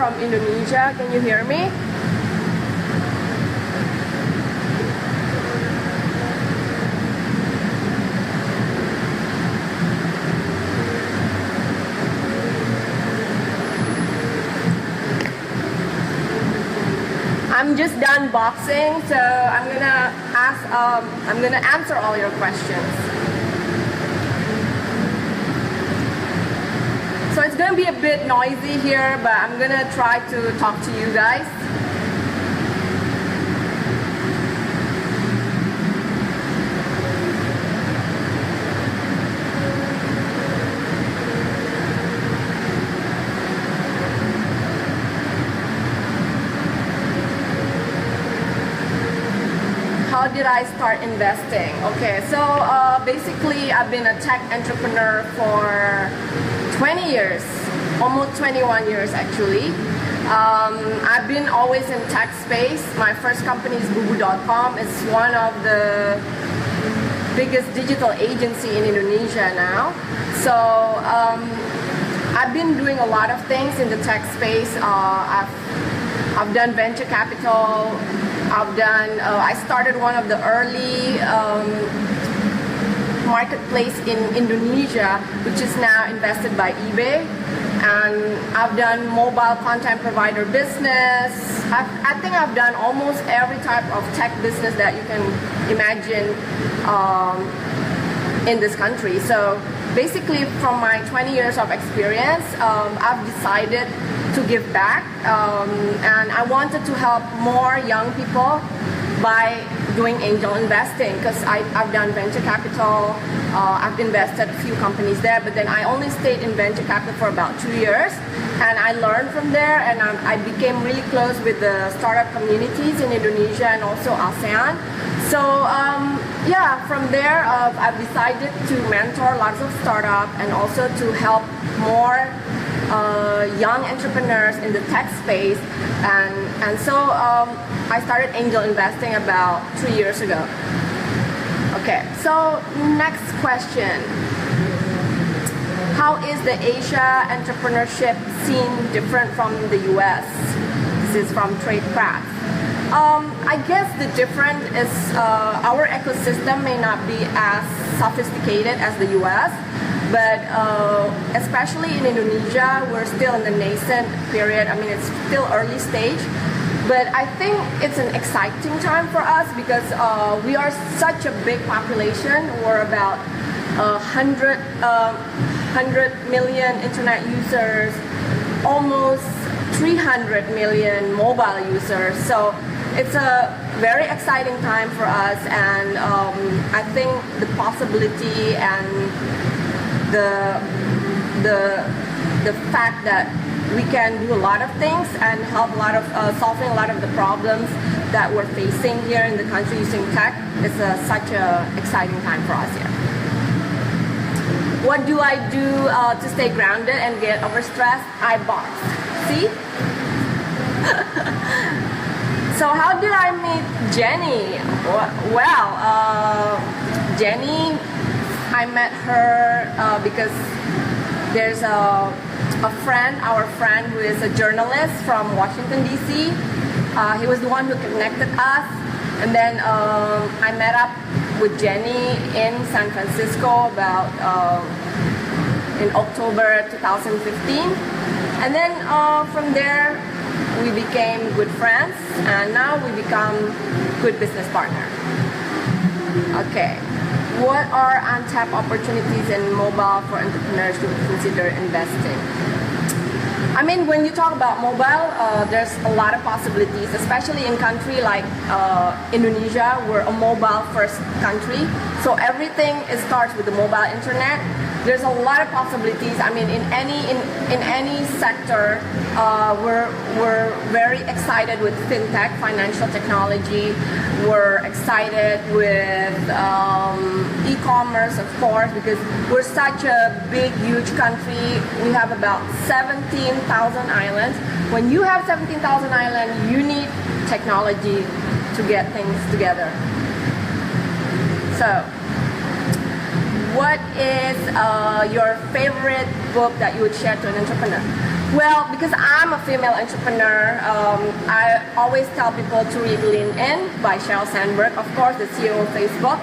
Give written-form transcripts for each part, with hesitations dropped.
from Indonesia. Can you hear me? I'm just done boxing, so I'm gonna answer all your questions. So it's gonna be a bit noisy here, but I'm gonna try to talk to you guys. How did I start investing? Okay, so basically I've been a tech entrepreneur for 20 years, almost 21 years actually. I've been always in tech space. My first company is bubu.com. It's one of the biggest digital agency in Indonesia now. So I've been doing a lot of things in the tech space. I've done venture capital. I started one of the early marketplace in Indonesia, which is now invested by eBay. And I've done mobile content provider business. I think I've done almost every type of tech business that you can imagine in this country. So basically from my 20 years of experience, I've decided to give back, and I wanted to help more young people by doing angel investing, because I've done venture capital. I've invested a few companies there, but then I only stayed in venture capital for about 2 years, and I learned from there, and I became really close with the startup communities in Indonesia and also ASEAN. So yeah, from there I've decided to mentor lots of startups and also to help more young entrepreneurs in the tech space, and so I started angel investing about 3 years ago. Okay, so next question. How is the Asia entrepreneurship scene different from the US? This is from Tradecraft. I guess the difference is our ecosystem may not be as sophisticated as the US, but especially in Indonesia, we're still in the nascent period. I mean, it's still early stage, but I think it's an exciting time for us because we are such a big population. We're about 100 million internet users, almost 300 million mobile users. So it's a very exciting time for us, and I think the possibility and the fact that we can do a lot of things and help a lot of solving a lot of the problems that we're facing here in the country using tech is such a exciting time for us here. What do I do to stay grounded and get over stress? I box. See? So how did I meet Jenny? Well, Jenny, I met her because there's our friend who is a journalist from Washington DC. He was the one who connected us, and then I met up with Jenny in San Francisco about in October 2015, and then from there we became good friends, and now we become good business partner. Okay. What are untapped opportunities in mobile for entrepreneurs to consider investing? I mean, when you talk about mobile, there's a lot of possibilities, especially in country like Indonesia. We're a mobile first country, so everything starts with the mobile internet. There's a lot of possibilities. I mean, in any sector, we're very excited with fintech, financial technology. We're excited with e-commerce, of course, because we're such a big, huge country. We have about 17,000 islands. When you have 17,000 islands, you need technology to get things together. So, what is your favorite book that you would share to an entrepreneur? Well, because I'm a female entrepreneur, I always tell people to read Lean In by Sheryl Sandberg, of course, the CEO of Facebook.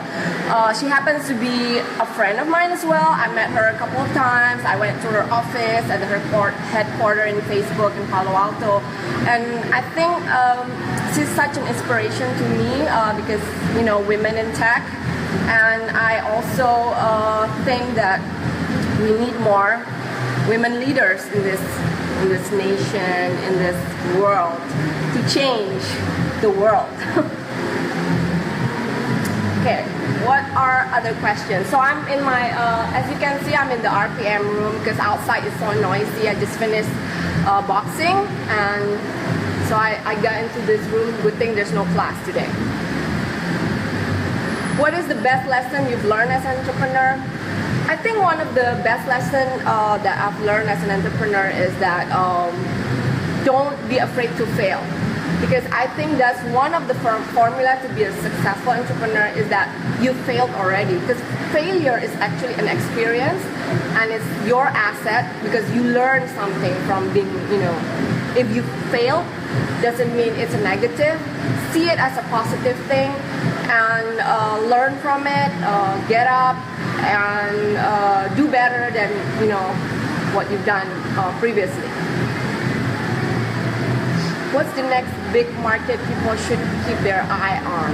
She happens to be a friend of mine as well. I met her a couple of times. I went to her office at her headquarters in Facebook in Palo Alto. And I think she's such an inspiration to me because, you know, women in tech. And I also think that we need more women leaders in this nation, in this world, to change the world. Okay, what are other questions? So I'm in my, as you can see, I'm in the RPM room because outside is so noisy. I just finished boxing, and so I got into this room. Good thing there's no class today. What is the best lesson you've learned as an entrepreneur? I think one of the best lessons that I've learned as an entrepreneur is that don't be afraid to fail. Because I think that's one of the formula to be a successful entrepreneur is that you failed already. Because failure is actually an experience and it's your asset because you learn something from being, you know, if you fail, doesn't mean it's a negative. See it as a positive thing and learn from it, get up and do better than, you know, what you've done previously. What's the next big market people should keep their eye on?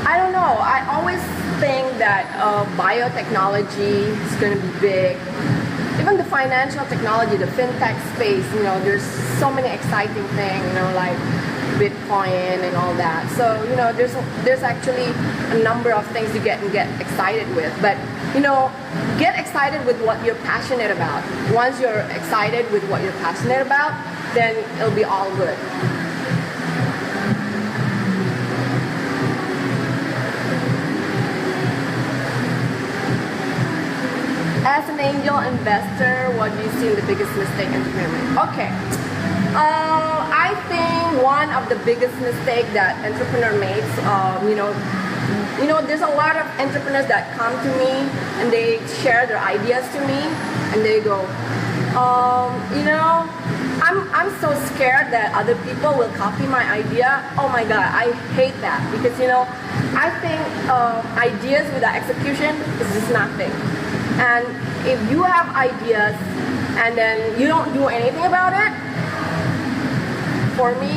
I don't know. I always think that biotechnology is going to be big. Even the financial technology, the fintech space, you know, there's so many exciting things, you know, like Bitcoin and all that. So, you know, there's actually a number of things you get excited with. But, you know, get excited with what you're passionate about. Once you're excited with what you're passionate about, then it'll be all good. As an angel investor, what do you see in the biggest mistake entrepreneur made? Okay. I think one of the biggest mistakes that entrepreneur makes, you know, there's a lot of entrepreneurs that come to me and they share their ideas to me, and they go, you know, I'm so scared that other people will copy my idea. Oh my God, I hate that because, you know, I think ideas without execution is just nothing. And if you have ideas and then you don't do anything about it, for me,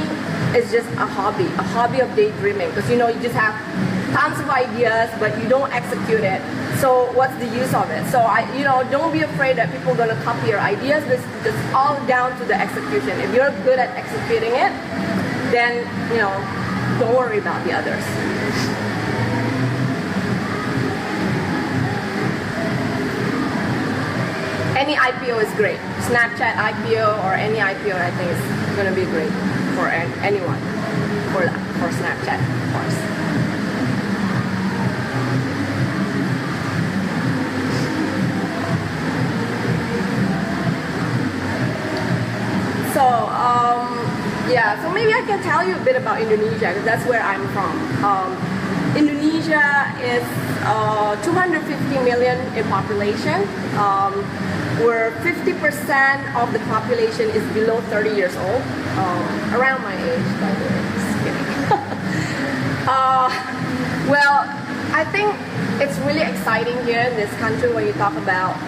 it's just a hobby of daydreaming. Because, you know, you just have tons of ideas, but you don't execute it. So what's the use of it? So, you know, don't be afraid that people are going to copy your ideas. It's all down to the execution. If you're good at executing it, then, you know, don't worry about the others. Any IPO is great. Snapchat IPO or any IPO, I think is going to be great for anyone. For Snapchat, of course. So, yeah, so maybe I can tell you a bit about Indonesia because that's where I'm from. Indonesia is 250 million in population. Where 50% of the population is below 30 years old, around my age, by the way, just kidding. Well, I think it's really exciting here in this country when you talk about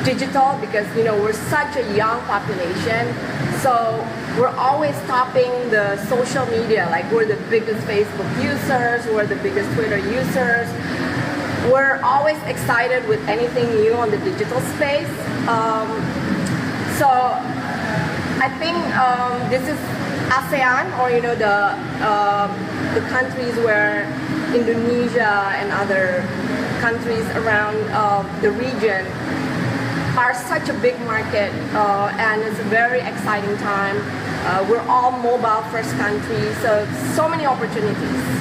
digital because, you know, we're such a young population, so we're always topping the social media, like we're the biggest Facebook users, we're the biggest Twitter users. We're always excited with anything new on the digital space. So I think this is ASEAN, or, you know, the countries where Indonesia and other countries around the region are such a big market, and it's a very exciting time. We're all mobile first country, so many opportunities.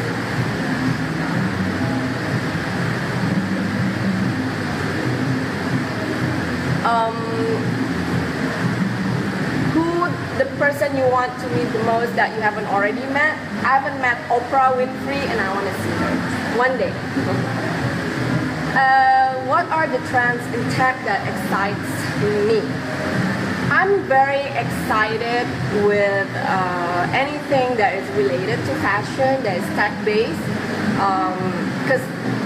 Who the person you want to meet the most that you haven't already met? I haven't met Oprah Winfrey and I want to see her one day. What are the trends in tech that excites me. I'm very excited with anything that is related to fashion, that is tech-based, because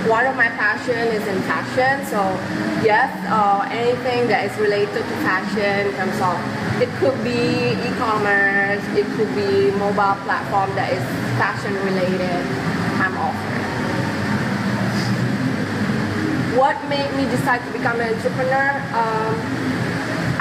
one of my passion is in fashion. So yes, anything that is related to fashion in terms of, it could be e-commerce, it could be mobile platform that is fashion related, I'm all for it. What made me decide to become an entrepreneur?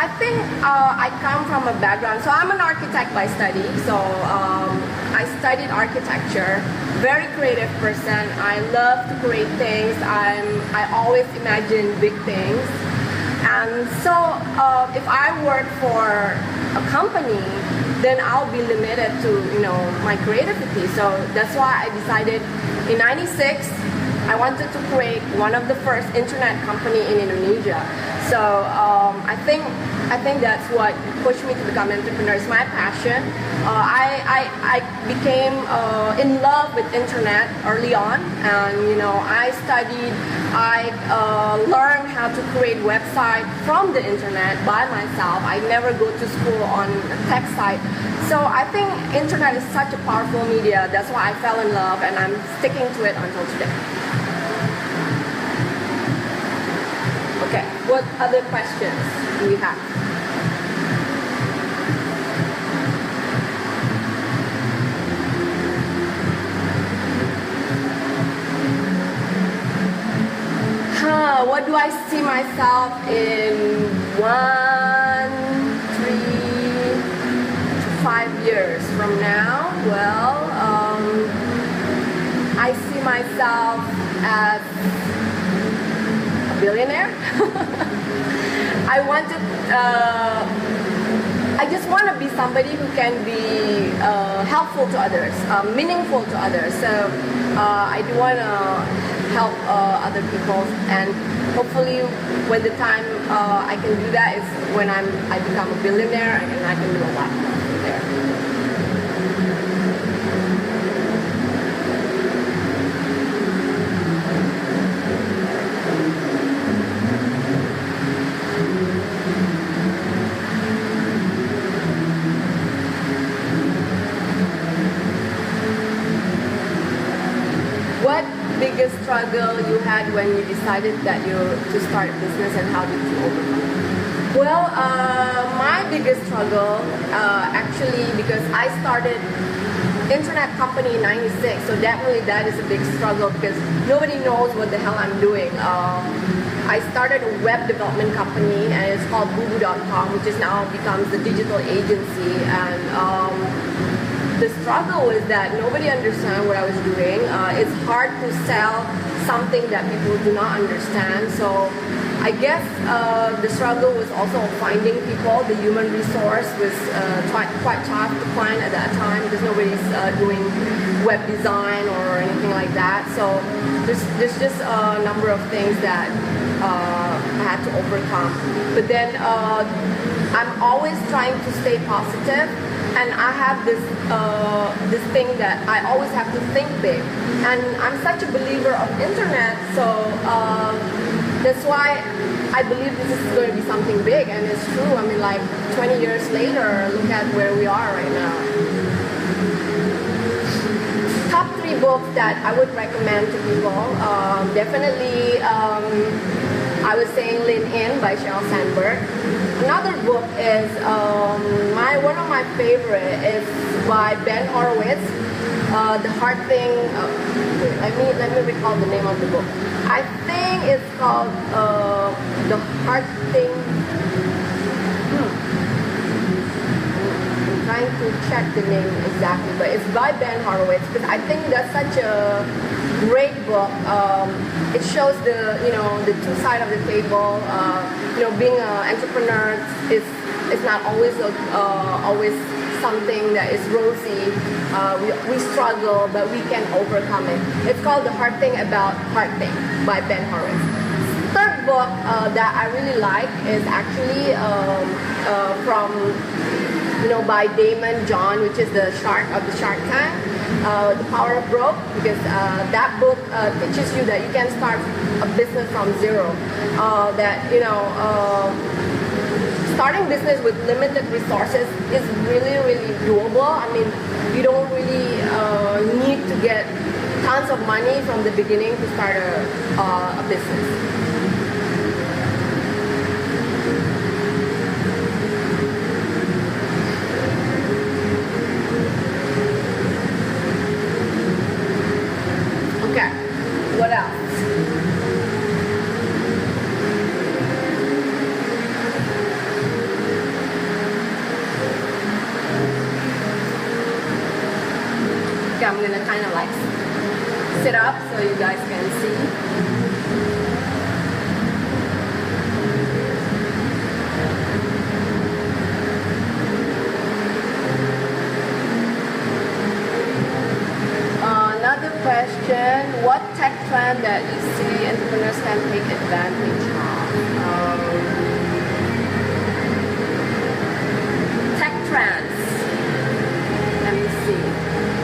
I think I come from a background, so I'm an architect by study, so I studied architecture, very creative person. I love to create things. I always imagine big things, and so if I work for a company, then I'll be limited to my creativity. So that's why I decided in '96 I wanted to create one of the first internet company in Indonesia. So I think that's what pushed me to become an entrepreneur. It's my passion. I became in love with internet early on, and I studied. I learned how to create website from the internet by myself. I never go to school on a tech site. So I think internet is such a powerful media. That's why I fell in love, and I'm sticking to it until today. Okay, what other questions do you have? What do I see myself in 1, 3 to 5 years from now? Well, I see myself as billionaire. I just want to be somebody who can be helpful to others, meaningful to others. So I do want to help other people, and hopefully when the time I can do that is when I become a billionaire, and I can do a lot from there. What biggest struggle you had when you decided that to start a business, and how did you overcome it? Well, my biggest struggle actually, because I started internet company in '96, so definitely that is a big struggle because nobody knows what the hell I'm doing. I started a web development company, and it's called bubu.com, which is now becomes the digital agency, and the struggle is that nobody understands what I was doing. It's hard to sell something that people do not understand. So I guess the struggle was also finding people. The human resource was quite tough to find at that time because nobody's doing web design or anything like that. So there's just a number of things that I had to overcome. But then I'm always trying to stay positive. And I have this thing that I always have to think big, and I'm such a believer of internet, so that's why I believe this is going to be something big, and it's true. I mean, like 20 years later, look at where we are right now. Top 3 books that I would recommend to people, definitely. I was saying Lean In by Sheryl Sandberg. Another book is one of my favorite is by Ben Horowitz. The Hard Thing. Wait, let me recall the name of the book. I think it's called The Hard Thing. I'm trying to check the name exactly, but it's by Ben Horowitz because I think that's such a great book. It shows the two sides of the table. Being an entrepreneur is not always always something that is rosy. We struggle, but we can overcome it. It's called The Hard Thing About Hard Thing by Ben Horowitz. Third book that I really like is actually from by Damon John, which is the Shark Tank. The Power of Broke, because that book teaches you that you can start a business from zero. That starting business with limited resources is really, really doable. I mean, you don't really need to get tons of money from the beginning to start a business. Okay, what else? Okay, I'm gonna kind of like sit up so you guys can see. Another question, what tech trend that you see entrepreneurs can take advantage of? Tech trends. Let me see.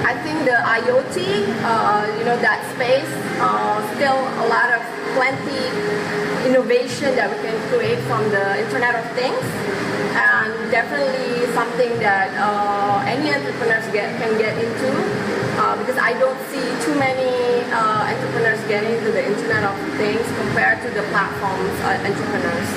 I think the IoT, that space, still a lot of plenty innovation that we can create from the Internet of Things, and definitely something that any entrepreneurs can get into, because I don't see too many entrepreneurs getting into the Internet of Things compared to the platforms entrepreneurs.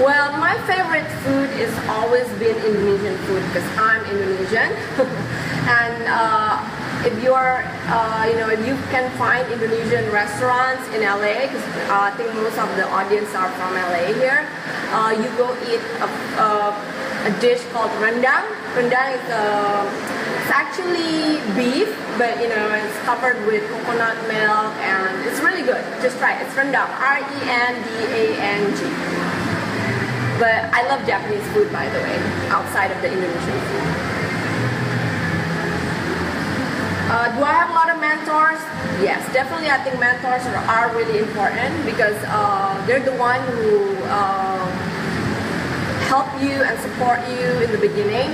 Well, my favorite food is always been Indonesian food because I'm Indonesian, and if you're, if you can find Indonesian restaurants in LA, because I think most of the audience are from LA here, you go eat a dish called rendang. Rendang is it's actually beef, but it's covered with coconut milk, and it's really good. Just try it. It's rendang, RENDANG. But I love Japanese food, by the way, outside of the Indonesian food. Do I have a lot of mentors? Yes, definitely. I think mentors are really important because they're the one who help you and support you in the beginning.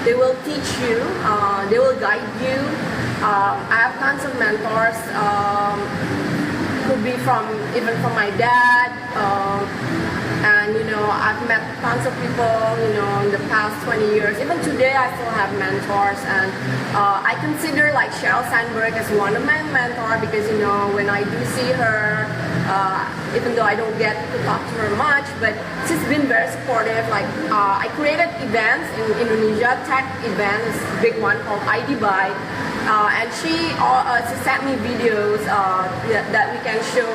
They will teach you, they will guide you. I have tons of mentors. Could be even from my dad. And I've met tons of people, in the past 20 years. Even today, I still have mentors, and I consider like Sheryl Sandberg as one of my mentors because when I do see her, even though I don't get to talk to her much, but she's been very supportive. Like I created events in Indonesia, tech events, big one called ID Buy. And she sent me videos that we can show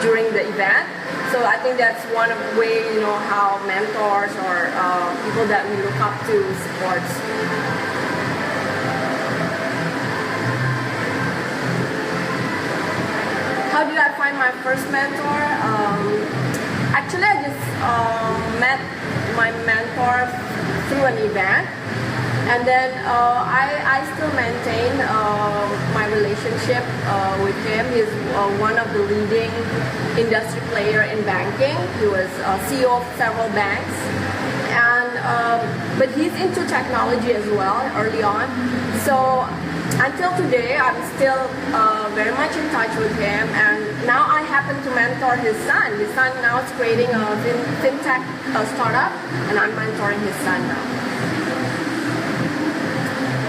during the event. So I think that's one of the ways, how mentors or people that we look up to supports. How did I find my first mentor? Actually, I just met my mentor through an event. And then I still maintain my relationship with him. He's one of the leading industry player in banking. He was CEO of several banks, and but he's into technology as well early on. So until today, I'm still very much in touch with him. And now I happen to mentor his son. His son now is creating a fintech startup, and I'm mentoring his son now.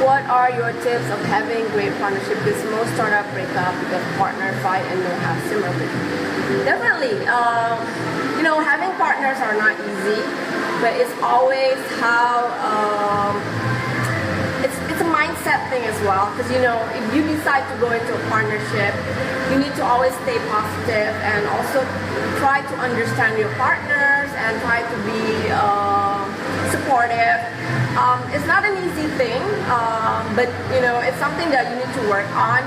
What are your tips of having great partnership? Because most startups break up because partners fight and don't have similar vision. Definitely, having partners are not easy, but it's always how it's a mindset thing as well. Because if you decide to go into a partnership, you need to always stay positive and also try to understand your partners and try to be supportive. It's not an easy thing, but it's something that you need to work on.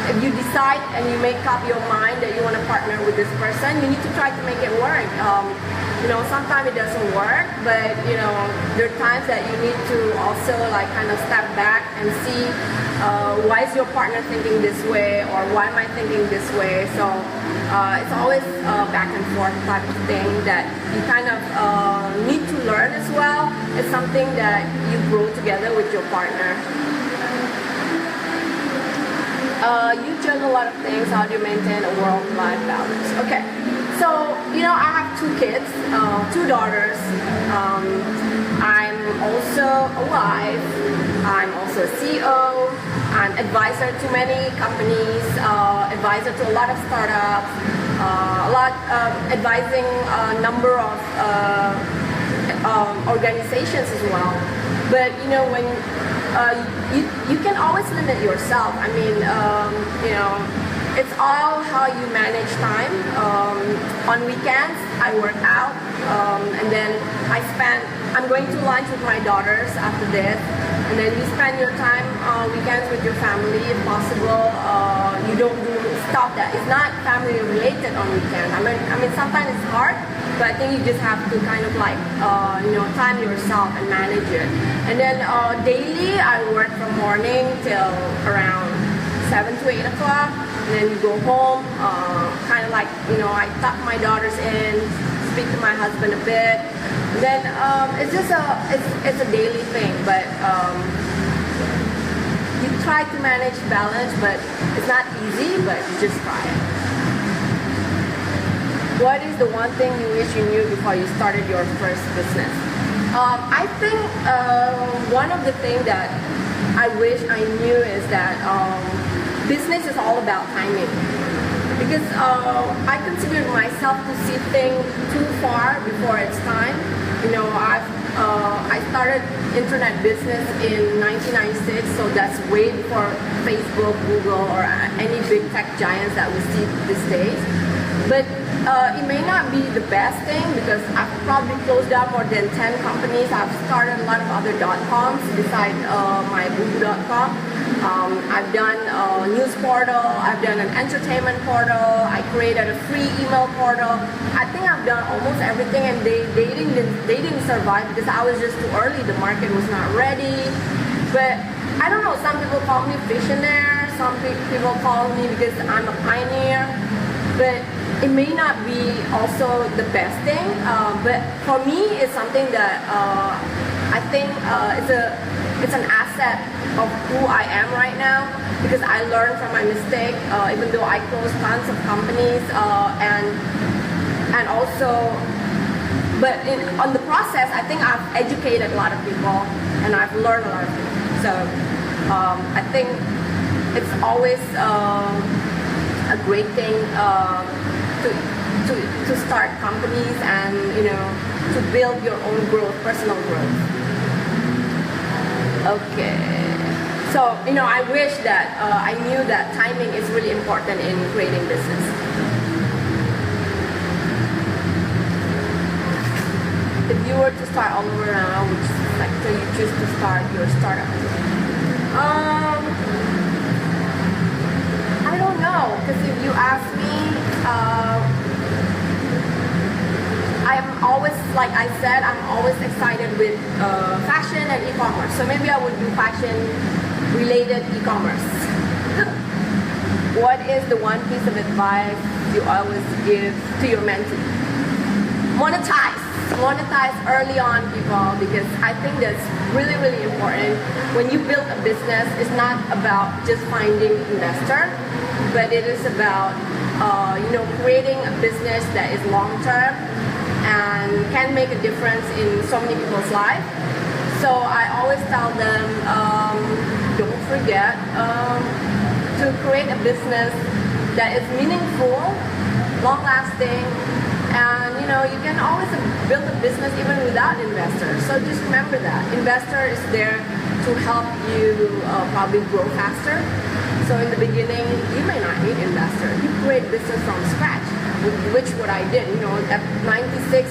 If you decide and you make up your mind that you want to partner with this person, you need to try to make it work. sometimes it doesn't work, but there are times that you need to also like kind of step back and see why is your partner thinking this way, or why am I thinking this way. So it's always back and forth type of thing that you kind of need to learn as well. It's something that you grow together with your partner. You juggle a lot of things. How do you maintain a work-life balance? Okay, so I have 2 kids, 2 daughters. I'm also a wife. I'm also a CEO. I'm advisor to many companies, advisor to a lot of startups, advising a number of organizations as well. But when you can always limit yourself. I mean, it's all how you manage time. On weekends, I work out, and then I'm going to lunch with my daughters after this, and then you spend your time weekends with your family if possible. You don't do stuff that is not family related on weekends. I mean, sometimes it's hard, but I think you just have to kind of like, time yourself and manage it. And then daily, I work from morning till around 7 to 8 o'clock. And then you go home, kind of like, I tuck my daughters in, speak to my husband a bit. And then it's just it's a daily thing, but you try to manage balance, but it's not easy, but you just try it. What is the one thing you wish you knew before you started your first business? I think one of the things that I wish I knew is that business is all about timing. Because I consider myself to see things too far before it's time. I started internet business in 1996, so that's way before Facebook, Google, or any big tech giants that we see these days. But it may not be the best thing because I've probably closed down more than 10 companies. I've started a lot of other .coms besides my Bubu.com. I've done a news portal, I've done an entertainment portal, I created a free email portal. I think I've done almost everything, and they didn't survive because I was just too early, the market was not ready. But I don't know, some people call me visionary, some people call me because I'm a pioneer, but it may not be also the best thing, but for me it's something that I think it's an asset of who I am right now, because I learned from my mistake, even though I closed tons of companies, and also, but on the process, I think I've educated a lot of people and I've learned a lot of things. So I think it's always a great thing to start companies and to build your own growth, personal growth. Okay, so I wish that I knew that timing is really important in creating business. If you were to start all over now, which sector you choose to start your startup? I don't know, because if you ask me, I'm always, like I said, I'm always excited with fashion and e-commerce. So maybe I would do fashion-related e-commerce. What is the one piece of advice you always give to your mentee? Monetize early on, people, because I think that's really, really important. When you build a business, it's not about just finding investor, but it is about creating a business that is long-term and can make a difference in so many people's lives. So I always tell them, don't forget to create a business that is meaningful, long-lasting, and you can always build a business even without investors. So just remember that investor is there to help you probably grow faster. So in the beginning, you may not need investor. You create business from scratch, which what I did. At 96,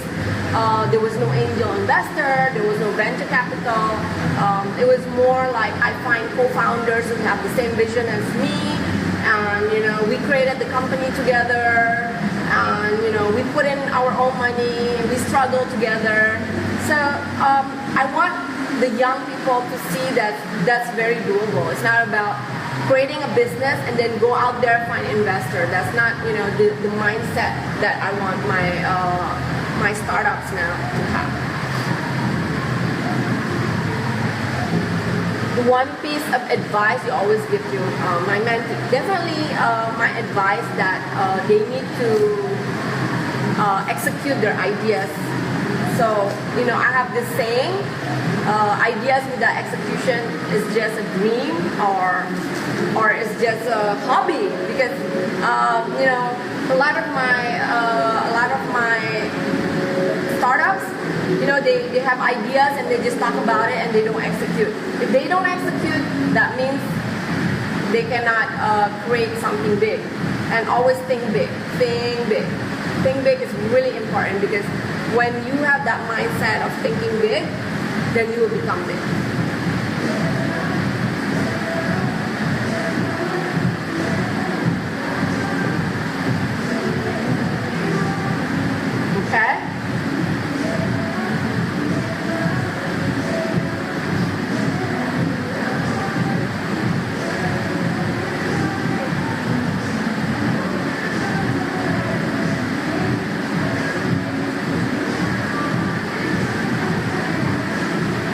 there was no angel investor, there was no venture capital. It was more like I find co-founders who have the same vision as me, and we created the company together. and we put in our own money, we struggle together. So I want the young people to see that that's very doable. It's not about creating a business and then go out there and find investor. That's not the mindset that I want my startups now to have. The one piece of advice you always give to my mentee, definitely my advice that they need to execute their ideas. So I have this saying, ideas without execution is just a dream or it's just a hobby, because a lot of my startups, they have ideas and they just talk about it and they don't execute. If they don't execute, that means they cannot create something big. And always think big. Think big is really important, because when you have that mindset of thinking big, then you will become big. Okay?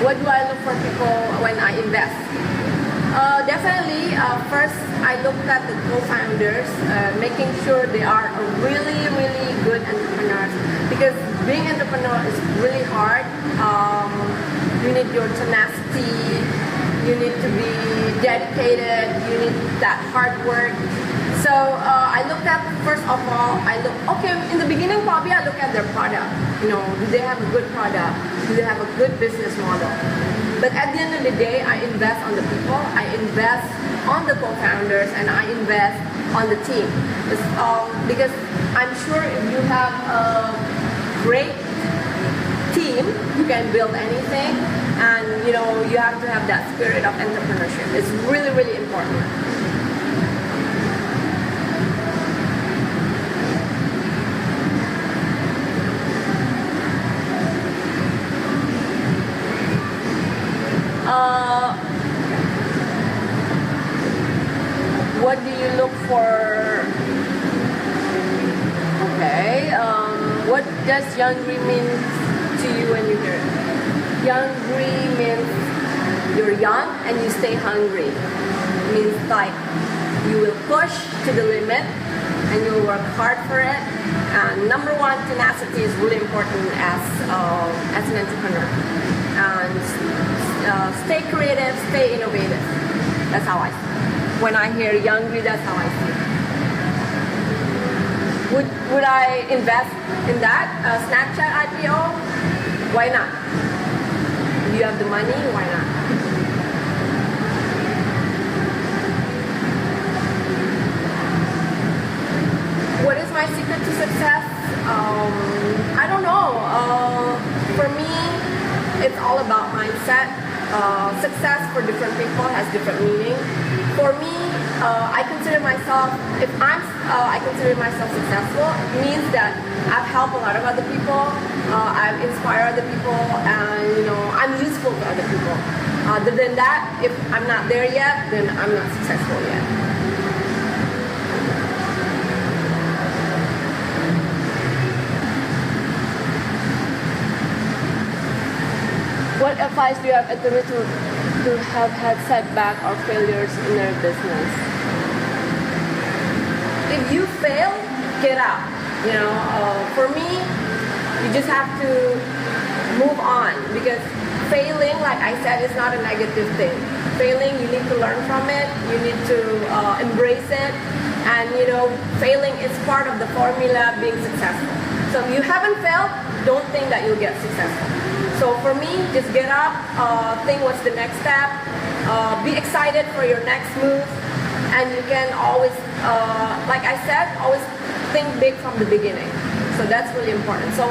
What do I look for people when I invest? Definitely, first I look at the co-founders, making sure they are really, really good entrepreneurs. Because being an entrepreneur is really hard. You need your tenacity, you need to be dedicated, you need that hard work. So I looked at, first of all, in the beginning probably I look at their product. Do they have a good product? Do they have a good business model? But at the end of the day, I invest on the people, I invest on the co-founders, and I invest on the team. Because I'm sure if you have a great team, you can build anything, and you have to have that spirit of entrepreneurship. It's really, really important. What do you look for? Okay. What does Youngry mean to you when you hear it? Youngry means you're young and you stay hungry. It means like you will push to the limit and you will work hard for it. And number one, tenacity is really important as an entrepreneur. And stay creative, stay innovative. That's how I see it. When I hear Youngry, that's how I see it. Would I invest in that? Snapchat IPO? Why not? If you have the money, why not? What is my secret to success? I don't know. For me, it's all about mindset. Success for different people has different meaning. For me, I consider myself successful, it means that I've helped a lot of other people, I've inspired other people, and I'm useful to other people. Other than that, if I'm not there yet, then I'm not successful yet. What advice do you have to have had setback or failures in their business? If you fail, get up. For me, you just have to move on, because failing, like I said, is not a negative thing. Failing, you need to learn from it. You need to embrace it, and failing is part of the formula being successful. So if you haven't failed, don't think that you'll get successful. So for me, just get up, think what's the next step, be excited for your next move, and you can always, like I said, always think big from the beginning. So that's really important. So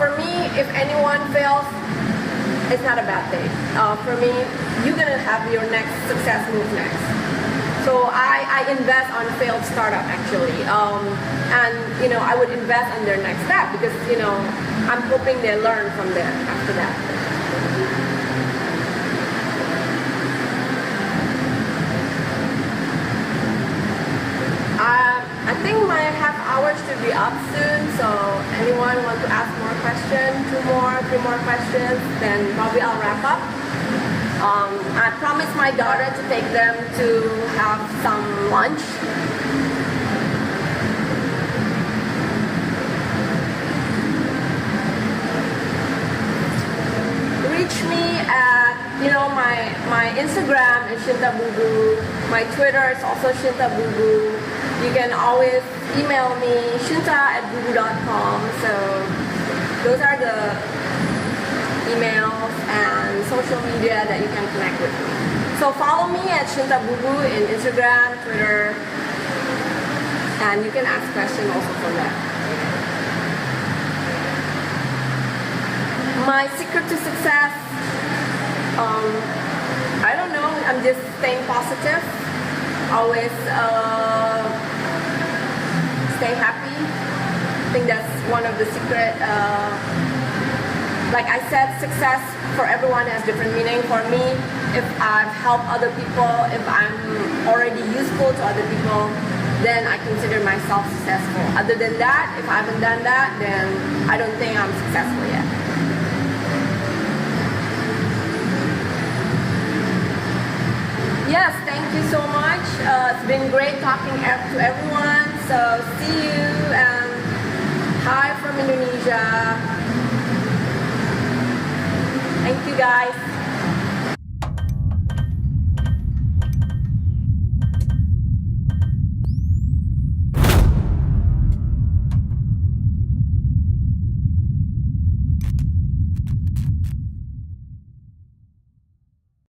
for me, if anyone fails, it's not a bad thing. For me, you're gonna have your next success move next. So I invest on failed startup actually, and I would invest on their next step because I'm hoping they learn from there after that. I think my half hour should be up soon, so anyone want to ask more questions, 2 more, 3 more questions, then probably I'll wrap up. I promised my daughter to take them to have some lunch. Reach me at, my Instagram is Shinta Bubu. My Twitter is also Shinta Bubu. You can always email me, shinta@bubu.com. So those are the emails and social media that you can connect with me. So follow me at Shinta Bubu in Instagram, Twitter, and you can ask questions also from there. My secret to success, I don't know, I'm just staying positive, always stay happy. I think that's one of the secret. Like I said, success for everyone has different meaning. For me, if I've helped other people, if I'm already useful to other people, then I consider myself successful. Other than that, if I haven't done that, then I don't think I'm successful yet. Yes, thank you so much. It's been great talking to everyone. So see you and hi from Indonesia. Thank you guys.